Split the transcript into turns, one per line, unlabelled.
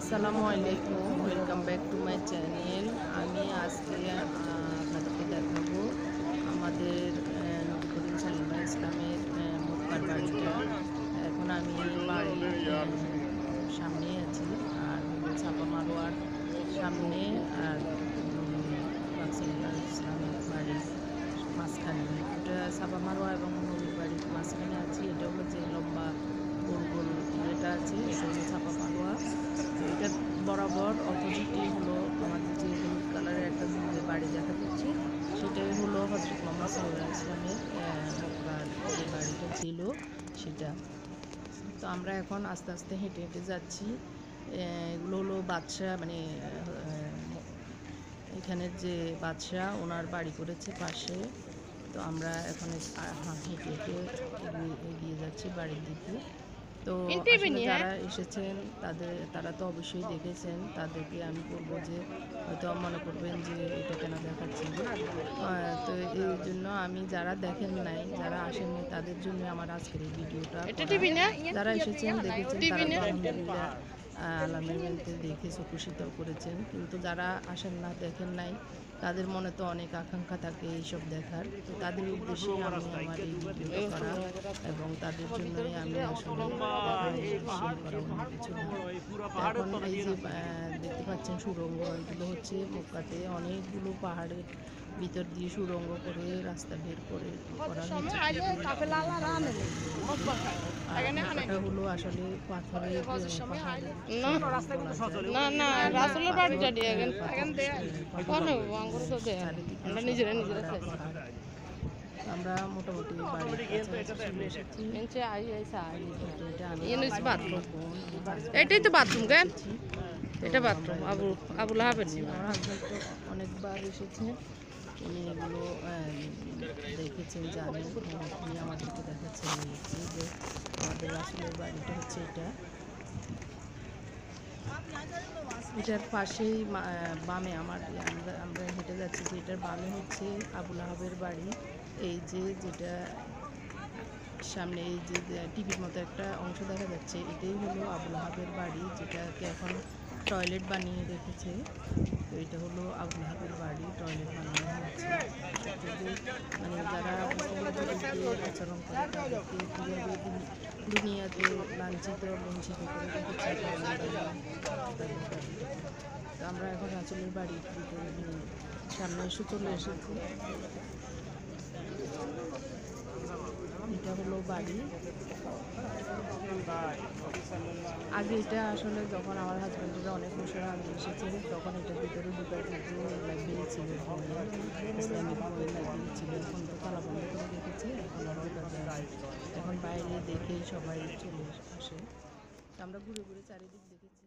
আসসালামু আলাইকুম, welcome back to my channel. আমি আজকে আপনাদেরকে দেখাবো আমাদের নবী করিম সাল্লাল্লাহু আলাইহি ইসলামের মক্কার বাড়িটা। এখন আমি বাড়ির সামনেই আছি, আর ছাপা মারোয়ার সামনে, আর পাক সাল্লাল্লাহু আলাইহি ইসলামের বাড়ির মাঝখানে। এটা ছাপা মারোয়া এবং নবীর বাড়ির মাঝখানে আছি। এটা হলো যে লম্বা গোল গোল এটা আছে, এটা হলো ছাপা মারোয়া। এটার বরাবর অপোজিটই হলো আমাদের যে হলুদ কালারের একটা বাড়ি দেখা যাচ্ছে, সেটাই হলো হজরত মোহাম্মদ সাল্লাল্লাহু আলাইহি ইসলামের মক্কার যে বাড়িটা ছিল সেটা। তো আমরা এখন আস্তে আস্তে হেঁটে হেঁটে যাচ্ছি। এগুলো হলো বাদশাহ, মানে এখানের যে বাদশাহ ওনার বাড়ি করেছে পাশে। তো আমরা এখন হেঁটে হেঁটে এগিয়ে যাচ্ছি বাড়ির দিকে। তো আসলে যারা এসেছেন তারা তো অবশ্যই দেখেছেন। তাদেরকে আমি বলবো যে হয়তো মনে করবেন যে এটা কেন দেখাচ্ছি। তো এই জন্য আমি যারা দেখেন নাই, যারা আসেননি, তাদের জন্য আমার আজকের এই ভিডিওটা। যারা এসেছেন দেখেছেন, তারা তো আলহামদুলিল্লাহ আল্লাহর রহমতে দেখে চক্ষু শীতল করেছেন। কিন্তু যারা আসেন না, দেখেন নাই, তাদের মনে তো অনেক আকাঙ্ক্ষা থাকে এইসব দেখার। তো তাদের উদ্দেশ্যে আমি আমার এই ভিডিওটা করা, এবং তাদের জন্যই আমি আসলে শেয়ার করা, অন্য কিছু না। এখন এই যে দেখতে পাচ্ছেন সুড়ঙ্গ, এগুলো হচ্ছে মক্কাতে অনেকগুলো পাহাড়ের ভিতর দিয়ে সুড়ঙ্গ করে রাস্তা বের করে করা হয়েছে। এটা হলো আসলে পাথরের আমরা মোটামুটি
এটাই তো বাথরুম কেন, এটা বাথরুম আবুল হাবের।
আমার হাজব্যান্ড তো অনেকবার এসেছে, উনি এগুলো দেখেছেন, জানেন। উনি আমাদেরকে দেখাচ্ছেন যে আমাদের রাসূলের বাড়িটা হচ্ছে এটা। এটার পাশেই বামে আমরা হেঁটে যাচ্ছি যে এটার বামে হচ্ছে আবুল আহাবের বাড়ি। এই যে যেটা সামনে এই যে টিভির মতো একটা অংশ দেখা যাচ্ছে, এটাই হলো আবুল আহাবের বাড়ি, যেটাকে এখন টয়লেট বানিয়ে রেখেছে। তো এটা হলো আবুল আহাবের বাড়ি, টয়লেট বানানো হচ্ছে। মানে যারা মুসলিমদের আচরণ করে তাদেরকে কীভাবে দুনিয়াতে লাঞ্ছিত বঞ্চিত করে রেখেছে। তো আমরা এখন রাসূলের বাড়ির ভিতরে সামনে এসে চলে এসেছি। এটা হলো বাড়ি। আগে এটা আসলে যখন আমার হাজব্যান্ডেরা অনেক বছর আগে এসেছিল, তখন এটার ভিতরে ঢুকার কিন্তু লাগিয়ে ছিল, ইসলামিক বই লাগিয়ে ছিল। এখন তো তালা বন্ধ করে রেখেছে, এখন আর ঢোকা যায়। এখন বাইরে দেখেই সবাই চলে আসে। আমরা ঘুরে ঘুরে চারিদিক দেখেছি।